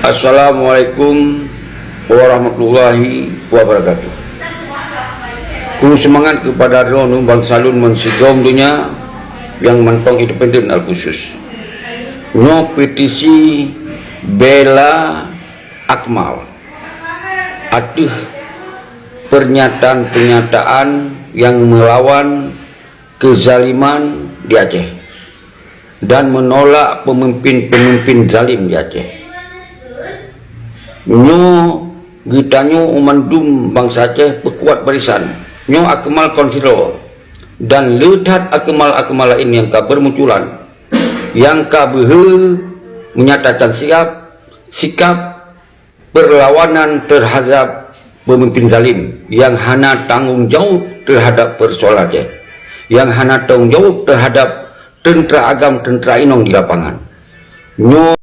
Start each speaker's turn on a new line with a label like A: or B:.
A: Assalamualaikum warahmatullahi wabarakatuh. Kuno semangat kepada Ronu Bangsalun mensigom dunia yang mentong independen al khusus. No petisi bela Akmal. Aduh pernyataan-pernyataan yang melawan kezaliman di Aceh dan menolak pemimpin-pemimpin zalim di Aceh. Nyo gitanyo umandum bangsa Aceh berkuat barisan. Nyo Akmal konsilo dan ledat akmal-akmal lain yang bermunculan, yang menyatakan sikap perlawanan terhadap pemimpin zalim, yang hana tanggung jawab terhadap persoalan Aceh, yang hana tanggung jawab terhadap tentera agam, tentera inong di lapangan. Nyo